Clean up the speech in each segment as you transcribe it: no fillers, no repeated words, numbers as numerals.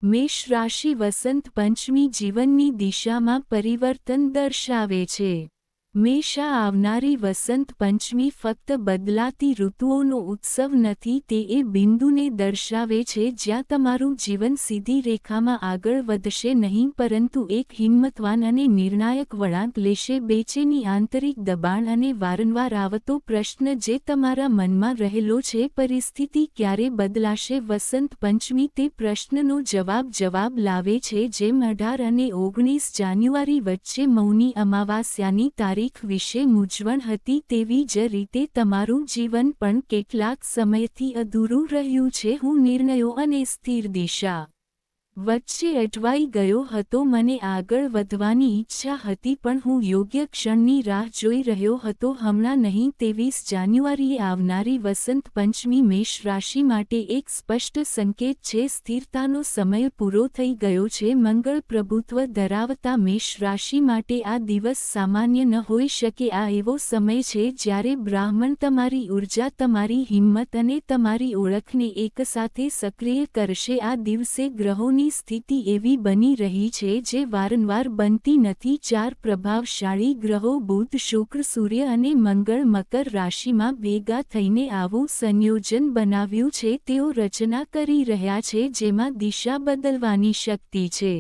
મેષ રાશિ વસંત પંચમી જીવનની દિશામાં પરિવર્તન દર્શાવે છે. મેષ આ આવનારી વસંત પંચમી ફક્ત બદલાતી ઋતુઓનો ઉત્સવ નથી, તે એ બિંદુને દર્શાવે છે જ્યાં તમારું જીવન સીધી રેખામાં આગળ વધશે નહીં પરંતુ એક હિંમતવાન અને નિર્ણાયક વળાંક લેશે. બેચેની, આંતરિક દબાણ અને વારંવાર આવતો પ્રશ્ન જે તમારા મનમાં રહેલો છે, પરિસ્થિતિ ક્યારે બદલાશે? વસંત પંચમી તે પ્રશ્નનો જવાબ લાવે છે જેમ 18 અને 19 જાન્યુઆરી વચ્ચે મૌની અમાવાસ્યાની તારીખ વિશે મૂંઝવણ હતી, તેવી જ રીતે તમારું જીવન પણ કેટલાક સમયથી અધૂરું રહ્યું છે. હું નિર્ણયો અને સ્થિર દિશા વચ્ચે અટવાઈ ગયો હતો. મને આગળ વધવાની ઈચ્છા હતી પણ હું યોગ્ય ક્ષણની રાહ જોઈ રહ્યો હતો. હમણાં નહીં. 23 જાન્યુઆરીએ આવનારી વસંત પંચમી મેષ રાશિ માટે એક સ્પષ્ટ સંકેત છે. સ્થિરતાનો સમય પૂરો થઈ ગયો છે. મંગળ પ્રભુત્વ ધરાવતા મેષ રાશિ માટે આ દિવસ સામાન્ય ન હોઈ શકે. આ એવો સમય છે જ્યારે બ્રાહ્મણ તમારી ઊર્જા, તમારી હિંમત અને તમારી ઓળખને એકસાથે સક્રિય કરશે. આ દિવસે ગ્રહોની સ્થિતિ એવી બની રહી છે જે વારંવાર બનતી નથી. 4 પ્રભાવશાળી ગ્રહો બુધ, શુક્ર, સૂર્ય અને મંગળ મકર રાશિમાં ભેગા થઈને આવું સંયોજન બનાવ્યું છે. તેઓ રચના કરી રહ્યા છે જેમાં દિશા બદલવાની શક્તિ છે.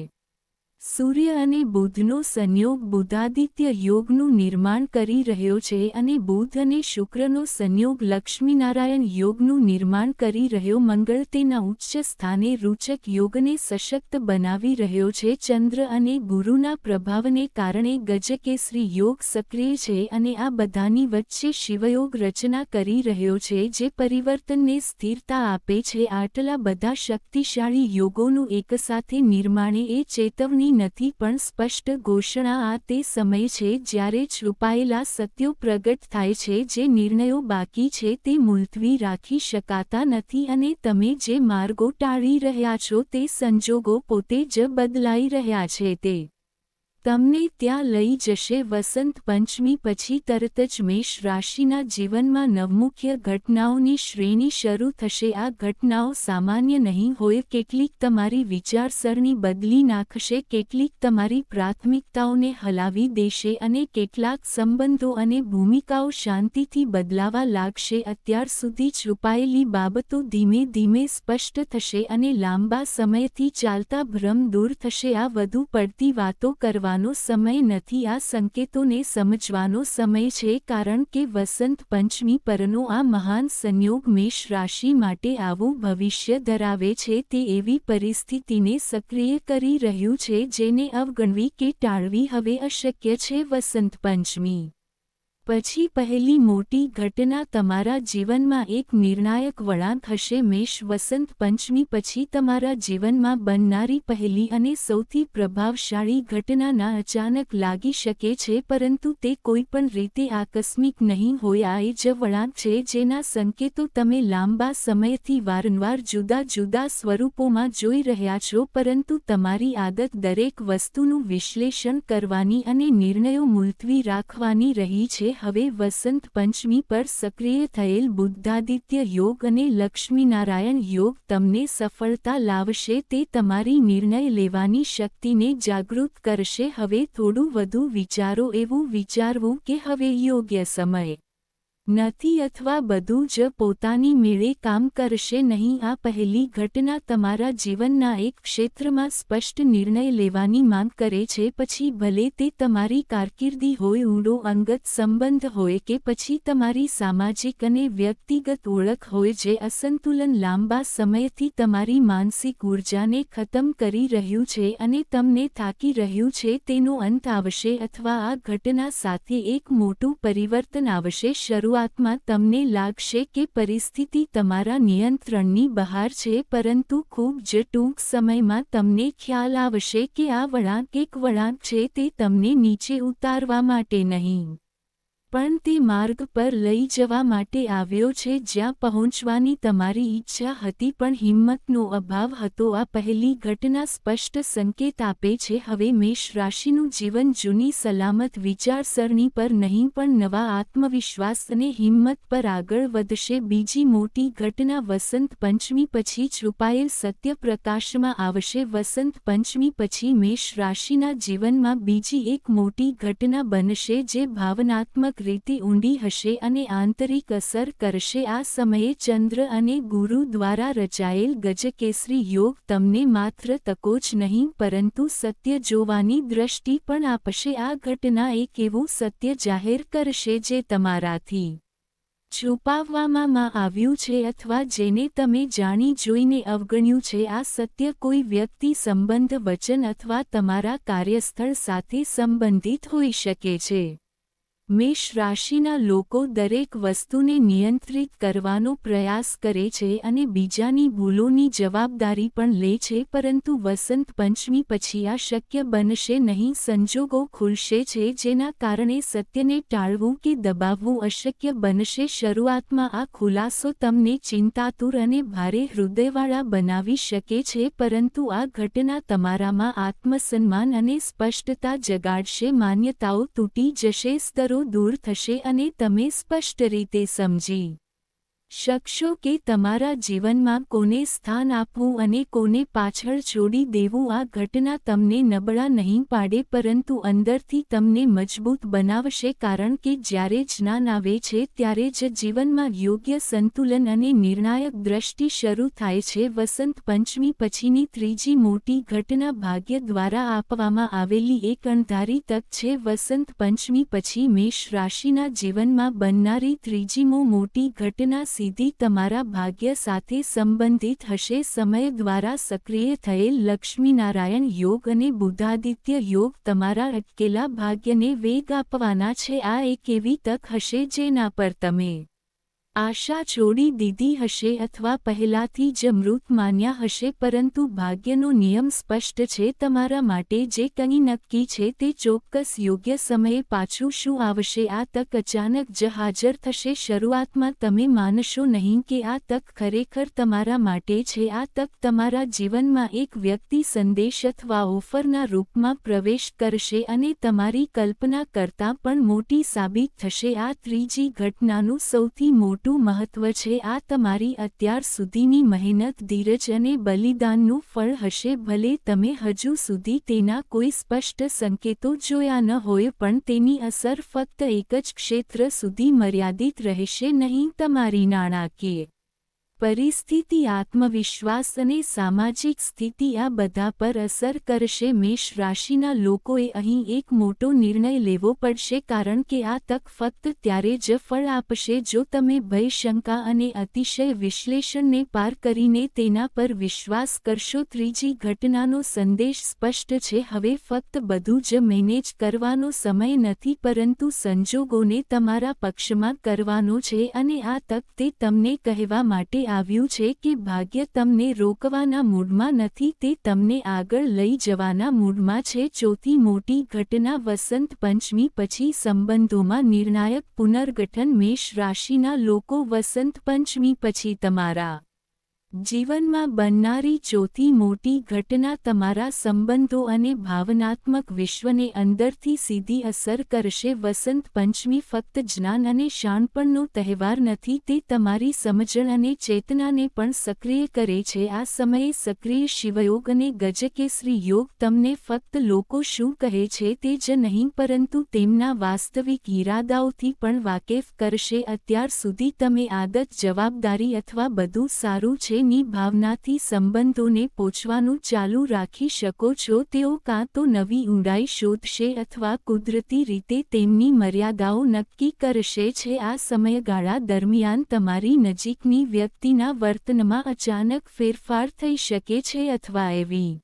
સૂર્ય અને બુધનો સંયોગ બુધાદિત્ય યોગનું નિર્માણ કરી રહ્યો છે અને બુધ અને શુક્રનો સંયોગ લક્ષ્મીનારાયણ યોગનું નિર્માણ કરી રહ્યો. મંગળ તેના ઉચ્ચ સ્થાને રૂચક યોગને સશક્ત બનાવી રહ્યો છે. ચંદ્ર અને ગુરુના પ્રભાવને કારણે ગજકેસરી યોગ સક્રિય છે અને આ બધાની વચ્ચે શિવયોગ રચના કરી રહ્યો છે જે પરિવર્તનને સ્થિરતા આપે છે. આટલા બધા શક્તિશાળી યોગોનું એકસાથે નિર્માણ એ ચેતવણી નથી પણ સ્પષ્ટ ઘોષણા. આ તે સમય છે જ્યારે છુપાયેલા સત્યો પ્રગટ થાય છે. જે નિર્ણયો બાકી છે તે મુલતવી રાખી શકાતા નથી અને તમે જે માર્ગો ટાળી રહ્યા છો તે સંજોગો પોતે જ બદલાઈ રહ્યા છે તે તમને ત્યાં લઈ જશે. વસંત પંચમી પછી તરત જ મેષ રાશિના જીવનમાં નવમુખ્ય ઘટનાઓની શ્રેણી શરૂ થશે. આ ઘટનાઓ સામાન્ય નહીં હોય. કેટલીક તમારી વિચારસરણી બદલી નાખશે, કેટલીક તમારી પ્રાથમિકતાઓને હલાવી દેશે અને કેટલાક સંબંધો અને ભૂમિકાઓ શાંતિથી બદલાવા લાગશે. અત્યાર સુધી છુપાયેલી બાબતો ધીમે ધીમે સ્પષ્ટ થશે અને લાંબા સમયથી ચાલતા ભ્રમ દૂર થશે. આ વધુ પડતી વાતો કરવાનો સમય નથી. આ સંકેતોને સમજવાનો સમય છે કારણ કે વસંત પંચમી પરનો આ મહાન સંયોગ મેષ રાશિ માટે આવું ભવિષ્ય ધરાવે છે. તે એવી પરિસ્થિતિને સક્રિય કરી રહ્યું છે જેને અવગણવી કે ટાળવી હવે અશક્ય છે. વસંત પંચમી પછી પહેલી મોટી ઘટના તમારા જીવનમાં એક નિર્ણાયક વળાંક હશે. મેષ વસંત પંચમી પછી તમારા જીવનમાં બનનારી પહેલી અને સૌથી પ્રભાવશાળી ઘટના અચાનક લાગી શકે છે પરંતુ તે કોઈપણ રીતે આકસ્મિક નહીં હોય. આ એ જ વળાંક છે જેના સંકેતો તમે લાંબા સમયથી વારંવાર જુદા જુદા સ્વરૂપોમાં જોઈ રહ્યા છો પરંતુ તમારી આદત દરેક વસ્તુનું વિશ્લેષણ કરવાની અને નિર્ણયો મુલતવી રાખવાની રહી છે. હવે વસંત પંચમી પર સક્રિય થયેલ બુદ્ધાદિત્ય યોગ અને લક્ષ્મીનારાયણ યોગ તમને સફળતા લાવશે. તે તમારી નિર્ણય લેવાની શક્તિને જાગૃત કરશે. હવે થોડું વધુ વિચારો. એવું વિચારવું કે હવે યોગ્ય સમય નથી અથવા બધું જ પોતાની મેળે કામ કરશે નહીં. આ પહેલી ઘટના તમારા જીવનના એક ક્ષેત્રમાં સ્પષ્ટ નિર્ણય લેવાની માંગ કરે છે. પછી ભલે તે તમારી કારકિર્દી હોય, ઊંડો અંગત સંબંધ હોય કે પછી તમારી સામાજિક અને વ્યક્તિગત ઓળખ હોય, જે અસંતુલન લાંબા સમયથી તમારી માનસિક ઊર્જાને ખતમ કરી રહ્યું છે અને તમને થાકી રહ્યું છે, તેનો અંત આવશે અથવા આ ઘટના સાથે એક મોટું પરિવર્તન આવશે. શરૂઆતમાં તમને લાગશે કે પરિસ્થિતિ તમારા નિયંત્રણની બહાર છે પરંતુ ખૂબ જ ટૂંક સમયમાં તમને ખ્યાલ આવશે કે આ વળાંક એક વળાંક છે. તે તમને નીચે ઉતારવા માટે નહીં પણ તે માર્ગ પર લઈ જવા માટે આવ્યો છે જ્યાં પહોંચવાની તમારી ઈચ્છા હતી પણ હિંમતનો અભાવ હતો. આ પહેલી ઘટના સ્પષ્ટ સંકેત આપે છે હવે મેષ રાશિનું જીવન જૂની સલામત વિચારસરણી પર નહીં પણ નવા આત્મવિશ્વાસ અને હિંમત પર આગળ વધશે. બીજી મોટી ઘટના વસંત પંચમી પછી છુપાયેલ સત્ય પ્રકાશમાં આવશે. વસંત પંચમી પછી મેષ રાશિના જીવનમાં બીજી એક મોટી ઘટના બનશે જે ભાવનાત્મક રીતે ઊંડી હશે અને આંતરિક અસર કરશે. આ સમયે ચંદ્ર અને ગુરુ દ્વારા રચાયેલ ગજકેસરી યોગ તમને માત્ર તકો જ નહીં પરંતુ સત્ય જોવાની દ્રષ્ટિ પણ આપશે. આ ઘટના એક એવું સત્ય જાહેર કરશે જે તમારાથી છુપાવવામાં આવ્યું છે અથવા જેને તમે જાણી જોઈને અવગણ્યું છે. આ સત્ય કોઈ વ્યક્તિ, સંબંધ, વચન અથવા તમારા કાર્યસ્થળ સાથે સંબંધિત હોઈ શકે છે. મેષ રાશિના લોકો દરેક વસ્તુને નિયંત્રિત કરવાનો પ્રયાસ કરે છે અને બીજાની ભૂલોની જવાબદારી પણ લે છે પરંતુ વસંત પંચમી પછી આ શક્ય બનશે નહીં. સંજોગો ખુલશે છે જેના કારણે સત્યને ટાળવું કે દબાવવું અશક્ય બનશે. શરૂઆતમાં આ ખુલાસો તમને ચિંતાતુર અને ભારે હૃદયવાળા બનાવી શકે છે પરંતુ આ ઘટના તમારામાં આત્મસન્માન અને સ્પષ્ટતા જગાડશે. માન્યતાઓ તૂટી જશે, સ્તરો દૂર થશે અને તમે સ્પષ્ટ રીતે સમજી શકશો કે તમારા જીવનમાં કોને સ્થાન આપવું અને કોને પાછળ છોડી દેવું. આ ઘટના તમને નબળા નહીં પાડે પરંતુ અંદરથી તમને મજબૂત બનાવશે કારણ કે જ્યારે જ્ઞાન આવે છે ત્યારે જ જીવનમાં યોગ્ય સંતુલન અને નિર્ણાયક દ્રષ્ટિ શરૂ થાય છે. વસંત પંચમી પછીની ત્રીજી મોટી ઘટના ભાગ્ય દ્વારા આપવામાં આવેલી એક અણધારી તક છે. વસંત પંચમી પછી મેષ રાશિના જીવનમાં બનનારી ત્રીજીમો મોટી ઘટના સીધી તમારા ભાગ્ય સાથે સંબંધિત હશે. સમય દ્વારા સક્રિય થયેલ લક્ષ્મીનારાયણ યોગ અને બુધાદિત્ય યોગ તમારા અટકેલા ભાગ્યને વેગ આપવાના છે. આ એક એવી તક હશે જેના પર તમે આશા છોડી દીધી હશે અથવા પહેલાથી જ મૃત માન્યા હશે પરંતુ ભાગ્યનો નિયમ સ્પષ્ટ છે. તમારા માટે જે કંઈ નક્કી છે તે ચોક્કસ યોગ્ય સમયે પાછું શું આવશે. આ તક અચાનક જ હાજર થશે. શરૂઆતમાં તમે માનશો નહીં કે આ તક ખરેખર તમારા માટે છે. આ તક તમારા જીવનમાં એક વ્યક્તિ, સંદેશ અથવા ઓફરના રૂપમાં પ્રવેશ કરશે અને તમારી કલ્પના કરતાં પણ મોટી સાબિત થશે. આ ત્રીજી ઘટનાનું સૌથી મોટું મહત્વ છે. આ તમારી અત્યાર સુધીની મહેનત, ધીરજ અને બલિદાનનું ફળ હશે. ભલે તમે હજુ સુધી તેના કોઈ સ્પષ્ટ સંકેતો જોયા ન હોય પણ તેની અસર ફક્ત એક જ ક્ષેત્ર સુધી મર્યાદિત રહેશે નહીં. તમારી નાણાકીય પરિસ્થિતિ, આત્મવિશ્વાસ અને સામાજિક સ્થિતિ આ બધા પર અસર કરશે. મેષ રાશિના લોકોએ અહીં એક મોટો નિર્ણય લેવો પડશે કારણ કે આ તક ફક્ત ત્યારે જ ફળ આપશે જો તમે ભય, શંકા અને અતિશય વિશ્લેષણને પાર કરીને તેના પર વિશ્વાસ કરશો. ત્રીજી ઘટનાનો સંદેશ સ્પષ્ટ છે. હવે ફક્ત બધું જ મેનેજ કરવાનો સમય નથી પરંતુ સંજોગોને તમારા પક્ષમાં કરવાનો છે અને આ તક તે તમને કહેવા માટે આવ્યું છે કે ભાગ્ય તમને રોકવાના મૂડમાં નથી, તે તમને આગળ લઈ જવાના મૂડમાં છે. ચોથી મોટી ઘટના વસંત પંચમી પછી સંબંધોમાં નિર્ણાયક પુનર્ગઠન. મેષ રાશિના લોકો વસંત પંચમી પછી તમારા જીવનમાં બનનારી ચોથી મોટી ઘટના તમારા સંબંધો અને ભાવનાત્મક વિશ્વને અંદરથી સીધી અસર કરશે. વસંત પંચમી ફક્ત જ્ઞાન અને શાણપણનો તહેવાર નથી, તે તમારી સમજણ અને ચેતનાને પણ સક્રિય કરે છે. આ સમયે સક્રિય શિવયોગ અને ગજકેસરી યોગ તમને ફક્ત લોકો શું કહે છે તે જ નહીં પરંતુ તેમના વાસ્તવિક ઈરાદાઓથી પણ વાકેફ કરશે. અત્યાર સુધી તમે આદત, જવાબદારી અથવા બધું સારું છે ની ભાવનાથી સંબંધોને પોષવાનું ચાલુ રાખી શકો છો. તેઓ કાં તો નવી ઊંડાઈ શોધશે અથવા કુદરતી રીતે તેમની મર્યાદાઓ નક્કી કરશે છે. આ સમયગાળા દરમિયાન તમારી નજીકની વ્યક્તિના વર્તનમાં અચાનક ફેરફાર થઈ શકે છે અથવા એવી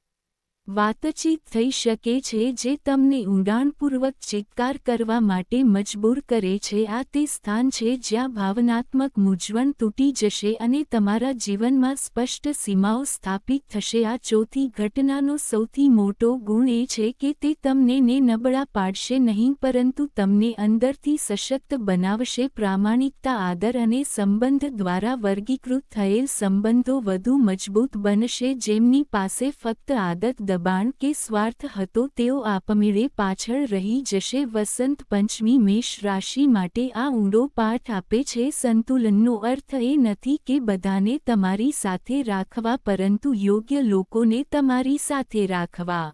વાતચીત થઈ શકે છે જે તમને ઊંડાણપૂર્વક ચિત્કાર કરવા માટે મજબૂર કરે છે. આ તે સ્થાન છે જ્યાં ભાવનાત્મક મૂંઝવણ તૂટી જશે અને તમારા જીવનમાં સ્પષ્ટ સીમાઓ સ્થાપિત થશે. આ ચોથી ઘટનાનો સૌથી મોટો ગુણ એ છે કે તે તમને નબળા પાડશે નહીં પરંતુ તમને અંદરથી સશક્ત બનાવશે. પ્રામાણિકતા, આદર અને સંબંધ દ્વારા વર્ગીકૃત થયેલ સંબંધો વધુ મજબૂત બનશે. જેમની પાસે ફક્ત આદત, દબાણ કે સ્વાર્થ હતો તેઓ આપમેળે પાછળ રહી જશે. વસંત પંચમી મેષ રાશિ માટે આ ઊંડો પાઠ આપે છે. સંતુલનનો અર્થ એ નથી કે બધાને તમારી સાથે રાખવા પરંતુ યોગ્ય લોકોને તમારી સાથે રાખવા.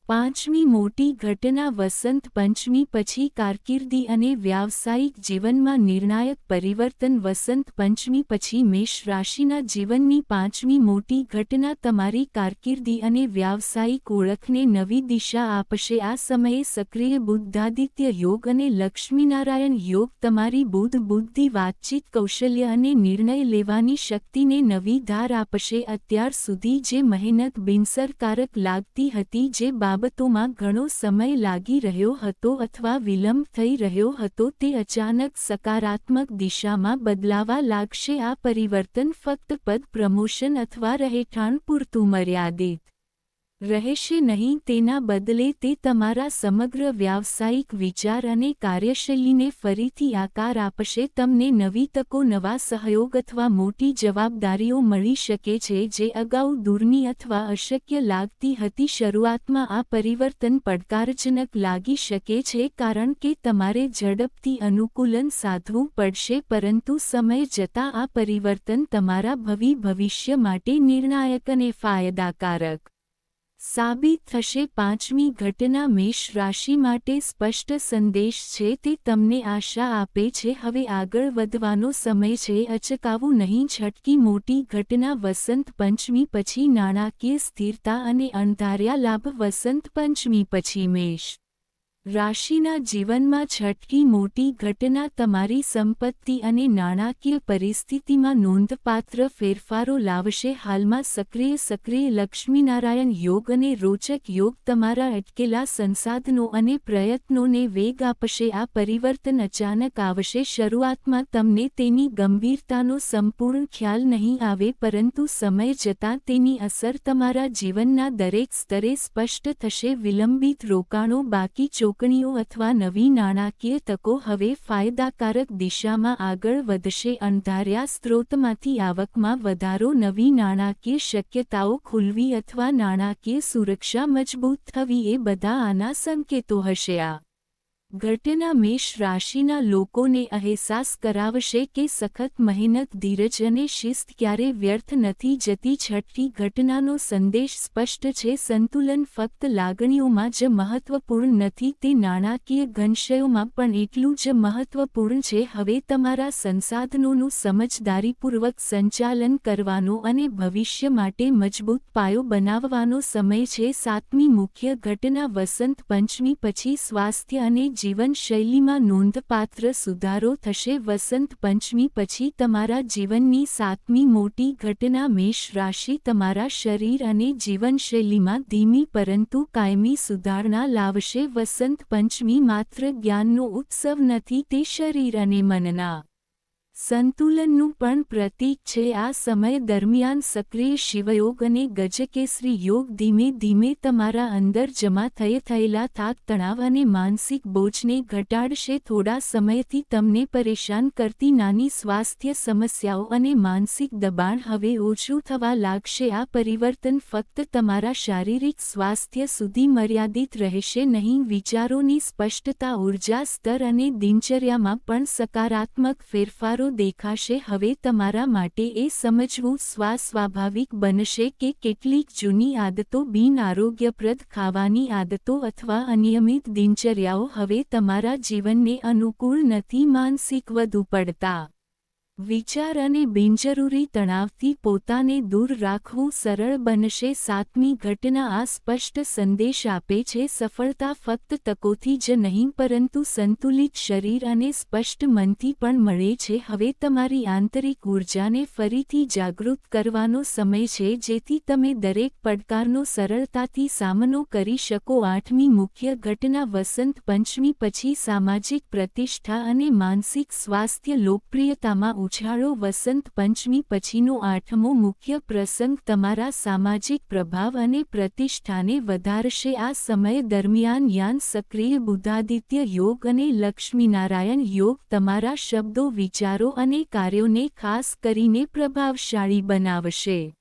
પાંચમી મોટી ઘટના વસંત પંચમી પછી કારકિર્દી અને વ્યાવસાયિક જીવનમાં નિર્ણાયક પરિવર્તન. વસંત પંચમી પછી મેષ રાશિના જીવનની પાંચમી મોટી ઘટના તમારી કારકિર્દી અને વ્યાવસાયિક ઓળખને નવી દિશા આપશે. આ સમયે સક્રિય બુદ્ધાદિત્ય યોગ અને લક્ષ્મીનારાયણ યોગ તમારી બુદ્ધિ, વાતચીત કૌશલ્ય અને નિર્ણય લેવાની શક્તિને નવી ધાર આપશે. અત્યાર સુધી જે મહેનત બિનસરકારક લાગતી હતી, જે બાબતોમાં ઘણો સમય લાગી રહ્યો હતો અથવા વિલંબ થઈ રહ્યો હતો, તે અચાનક સકારાત્મક દિશામાં બદલાવા લાગશે. આ પરિવર્તન ફક્ત પદ, પ્રમોશન અથવા રહેઠાણ પૂરતું મર્યાદિત રહેશે નહીં. તેના બદલે તે તમારા સમગ્ર વ્યાવસાયિક વિચાર અને કાર્યશૈલીને ફરીથી આકાર આપશે. તમને નવી તકો, નવા સહયોગ અથવા મોટી જવાબદારીઓ મળી શકે છે જે અગાઉ દૂરની અથવા અશક્ય લાગતી હતી. શરૂઆતમાં આ પરિવર્તન પડકારજનક લાગી શકે છે કારણ કે તમારે ઝડપથી અનુકૂલન સાધવું પડશે પરંતુ સમય જતાં આ પરિવર્તન તમારા ભવિષ્ય માટે નિર્ણાયક અને ફાયદાકારક સાબિત થશે. પાંચમી ઘટના મેષ રાશિ માટે સ્પષ્ટ સંદેશ છે. તે તમને આશા આપે છે હવે આગળ વધવાનો સમય છે, અચકાવું નહીં. છઠ્ઠી મોટી ઘટના વસંત પંચમી પછી નાણાકીય સ્થિરતા અને અણધાર્યા લાભ. વસંત પંચમી પછી મેષ રાશિના જીવનમાં છઠ્ઠી મોટી ઘટના તમારી સંપત્તિ અને નાણાકીય પરિસ્થિતિમાં નોંધપાત્ર ફેરફારો લાવશે. હાલમાં સક્રિય લક્ષ્મીનારાયણ યોગ અને રોચક યોગ તમારા અટકેલા સંસાધનો અને પ્રયત્નોને વેગ આપશે. આ પરિવર્તન અચાનક આવશે. શરૂઆતમાં તમને તેની ગંભીરતાનો સંપૂર્ણ ખ્યાલ નહીં આવે પરંતુ સમય જતાં તેની અસર તમારા જીવનના દરેક સ્તરે સ્પષ્ટ થશે. વિલંબિત રોકાણો, બાકી ચોકણીઓ અથવા નવી નાણાકીય તકો હવે ફાયદાકારક દિશામાં આગળ વધશે. અણધાર્યા સ્ત્રોતમાંથી આવકમાં વધારો, નવી નાણાકીય શક્યતાઓ ખુલવી અથવા નાણાકીય સુરક્ષા મજબૂત થવી એ બધા આના સંકેતો હશે. આ ઘટના મેષ રાશિના લોકોને અહેસાસ કરાવશે કે સખત મહેનત, ધીરજ અને શિસ્ત ક્યારે વ્યર્થ નથી જતી. છઠ્ઠી ઘટનાનો સંદેશ સ્પષ્ટ છે. સંતુલન ફક્ત લાગણીઓમાં જ મહત્વપૂર્ણ નથી, તે નાણાકીય ઘનશ્યોમાં પણ એટલું જ મહત્વપૂર્ણ છે. હવે તમારા સંસાધનોનું સમજદારીપૂર્વક સંચાલન કરવાનો અને ભવિષ્ય માટે મજબૂત પાયો બનાવવાનો સમય છે. સાતમી મુખ્ય ઘટના વસંત પંચમી પછી સ્વાસ્થ્ય અને જીવનશૈલીમાં નોંધપાત્ર સુધારો થશે. વસંત પંચમી પછી તમારા જીવનની સાતમી મોટી ઘટના મેષ રાશિ તમારા શરીર અને જીવનશૈલીમાં ધીમી પરંતુ કાયમી સુધારણા લાવશે. વસંત પંચમી માત્ર જ્ઞાનનો ઉત્સવ નથી, તે શરીર અને મનના સંતુલનનું પણ પ્રતીક છે. આ સમય દરમિયાન સક્રિય શિવયોગ અને ગજકેસરી યોગ ધીમે ધીમે તમારા અંદર જમા થયેલા થાક, તણાવ અને માનસિક બોજને ઘટાડશે. થોડા સમયથી તમને પરેશાન કરતી નાની સ્વાસ્થ્ય સમસ્યાઓ અને માનસિક દબાણ હવે ઓછું થવા લાગશે. આ પરિવર્તન ફક્ત તમારા શારીરિક સ્વાસ્થ્ય સુધી મર્યાદિત રહેશે નહીં, વિચારોની સ્પષ્ટતા, ઊર્જા સ્તર અને દિનચર્યામાં પણ સકારાત્મક ફેરફારો દેખાશે. હવે તમારા માટે એ સમજવું સ્વાભાવિક બનશે કે કેટલીક જૂની આદતો, બિનઆરોગ્યપ્રદ ખાવાની આદતો અથવા અનિયમિત દિનચર્યાઓ હવે તમારા જીવનને અનુકૂળ નથી. માનસિક વધુ પડતા વિચાર અને બિનજરૂરી તણાવથી પોતાને દૂર રાખવું સરળ બનશે. સાતમી ઘટના આ સ્પષ્ટ સંદેશ આપે છે, સફળતા ફક્ત તકોથી જ નહીં પરંતુ સંતુલિત શરીર અને સ્પષ્ટ મનથી પણ મળે છે. હવે તમારી આંતરિક ઊર્જાને ફરીથી જાગૃત કરવાનો સમય છે, જેથી તમે દરેક પડકારનો સરળતાથી સામનો કરી શકો. આઠમી મુખ્ય ઘટના વસંત પંચમી પછી સામાજિક પ્રતિષ્ઠા અને માનસિક સ્વાસ્થ્ય. લોકપ્રિયતામાં ઉછાળો. વસંત પંચમી પછીનો આઠમો મુખ્ય પ્રસંગ તમારા સામાજિક પ્રભાવ અને પ્રતિષ્ઠાને વધારશે. આ સમય દરમિયાન યાન સક્રિય બુધાદિત્ય યોગ અને લક્ષ્મીનારાયણ યોગ તમારા શબ્દો, વિચારો અને કાર્યોને ખાસ કરીને પ્રભાવશાળી બનાવશે.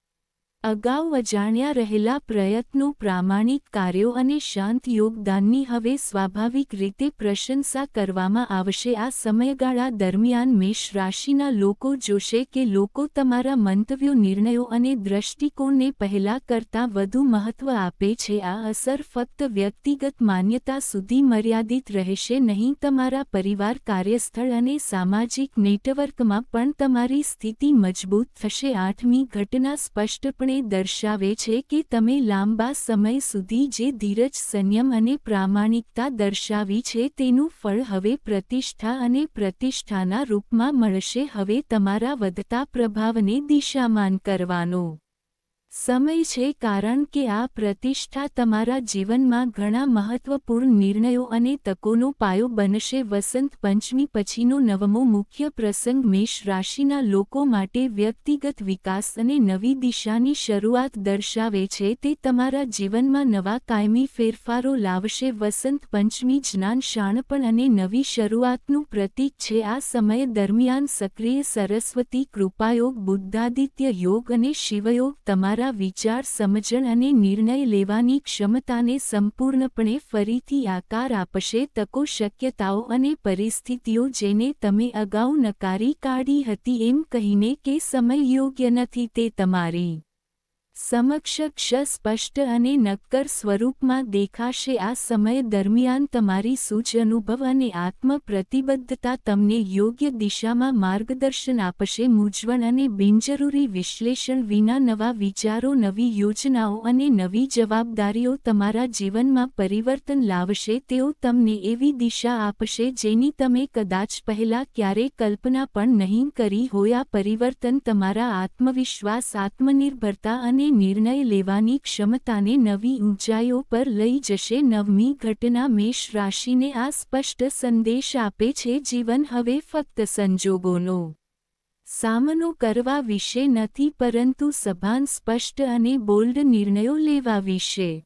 અગાઉ અજાણ્યા રહેલા પ્રયત્નો, પ્રામાણિક કાર્યો અને શાંત યોગદાનની હવે સ્વાભાવિક રીતે પ્રશંસા કરવામાં આવશે. આ સમયગાળા દરમિયાન મેષ રાશિના લોકો જોશે કે લોકો તમારા મંતવ્યો, નિર્ણયો અને દૃષ્ટિકોણને પહેલા કરતાં વધુ મહત્વ આપે છે. આ અસર ફક્ત વ્યક્તિગત માન્યતા સુધી મર્યાદિત રહેશે નહીં. તમારા પરિવાર, કાર્યસ્થળ અને સામાજિક નેટવર્કમાં પણ તમારી સ્થિતિ મજબૂત થશે. આઠમી ઘટના સ્પષ્ટપણે દર્શાવે છે કે તમે લાંબા સમય સુધી જે ધીરજ, સંયમ અને પ્રામાણિકતા દર્શાવી છે તેનું ફળ હવે પ્રતિષ્ઠા અને પ્રતિષ્ઠાના રૂપમાં મળશે. હવે તમારા વધતા પ્રભાવને દિશામાન કરવાનો સમય છે, કારણ કે આ પ્રતિષ્ઠા તમારા જીવનમાં ઘણા મહત્વપૂર્ણ નિર્ણયો અને તકોનો પાયો બનશે. વસંત પંચમી પછીનો નવમો મુખ્ય પ્રસંગ મેષ રાશિના લોકો માટે વ્યક્તિગત વિકાસ અને નવી દિશાની શરૂઆત દર્શાવે છે. તે તમારા જીવનમાં નવા કાયમી ફેરફારો લાવશે. વસંત પંચમી જ્ઞાન, શાણપણ અને નવી શરૂઆતનું પ્રતીક છે. આ સમય દરમિયાન સક્રિય સરસ્વતી કૃપાયોગ, બુદ્ધાદિત્ય યોગ અને શિવયોગ તમારા વિચાર, સમજણ અને નિર્ણય લેવાની ક્ષમતાને સંપૂર્ણપણે ફરીથી આકાર આપશે. તકો, શક્યતાઓ અને પરિસ્થિતિઓ જેને તમે અગાઉ નકારી કાઢી હતી એમ કહીને કે સમય યોગ્ય નથી, તે તમારી સમક્ષ સ્પષ્ટ અને નક્કર સ્વરૂપમાં દેખાશે. આ સમય દરમિયાન તમારી સૂઝ, અનુભવ અને આત્મ-પ્રતિબદ્ધતા તમને યોગ્ય દિશામાં માર્ગદર્શન આપશે. મૂંઝવણ અને બિનજરૂરી વિશ્લેષણ વિના નવા વિચારો, નવી યોજનાઓ અને નવી જવાબદારીઓ તમારા જીવનમાં પરિવર્તન લાવશે. તેઓ તમને એવી દિશા આપશે જેની તમે કદાચ પહેલાં ક્યારેય કલ્પના પણ નહીં કરી હોય. આ પરિવર્તન તમારા આત્મવિશ્વાસ, આત્મનિર્ભરતા અને નિર્ણય લેવાની ક્ષમતાને નવી ઊંચાઈઓ પર લઈ જશે. નવમી ઘટના મેષ રાશિને આ સ્પષ્ટ સંદેશ આપે છે, જીવન હવે ફક્ત સંજોગોનો સામનો કરવા વિશે નથી પરંતુ સભાન, સ્પષ્ટ અને બોલ્ડ નિર્ણયો લેવા વિશે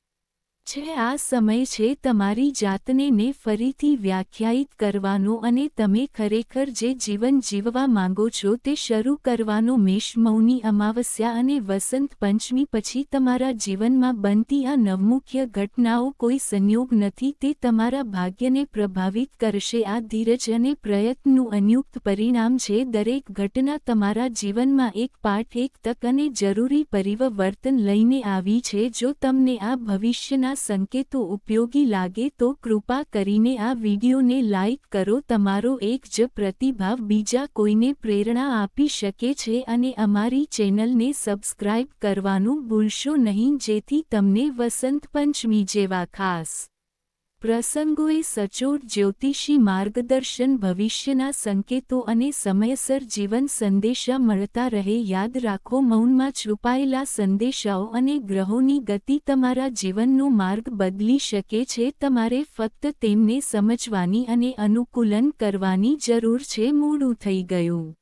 છે. આ સમય છે તમારી જાતને ફરીથી વ્યાખ્યાયિત કરવાનો અને તમે ખરેખર જે જીવન જીવવા માંગો છો તે શરૂ કરવાનો. મેષ મૌની અમાવસ્યા અને વસંત પંચમી પછી તમારા જીવનમાં બનતી આ નવમુખ્ય ઘટનાઓ કોઈ સંયોગ નથી, તે તમારા ભાગ્યને પ્રભાવિત કરશે. આ ધીરજ અને પ્રયત્નનું સંયુક્ત પરિણામ છે. દરેક ઘટના તમારા જીવનમાં એક પાઠ, એક તક અને જરૂરી પરિવર્તન લઈને આવી છે. જો તમને આ ભવિષ્યના સંકેતો ઉપયોગી લાગે તો કૃપા કરીને આ વિડીયોને લાઇક કરો. તમારો એક જ પ્રતિભાવ બીજા કોઈને પ્રેરણા આપી શકે છે અને અમારી ચેનલને સબસ્ક્રાઇબ કરવાનું ભૂલશો નહીં, જેથી તમને વસંત પંચમી જેવા ખાસ પ્રસંગોએ સચોટ જ્યોતિષી માર્ગદર્શન, ભવિષ્યના સંકેતો અને સમયસર જીવન સંદેશા મળતા રહે. યાદ રાખો, મૌનમાં છુપાયેલા સંદેશાઓ અને ગ્રહોની ગતિ તમારા જીવનનો માર્ગ બદલી શકે છે. તમારે ફક્ત તેમને સમજવાની અને અનુકૂલન કરવાની જરૂર છે. મોડું થઈ ગયું.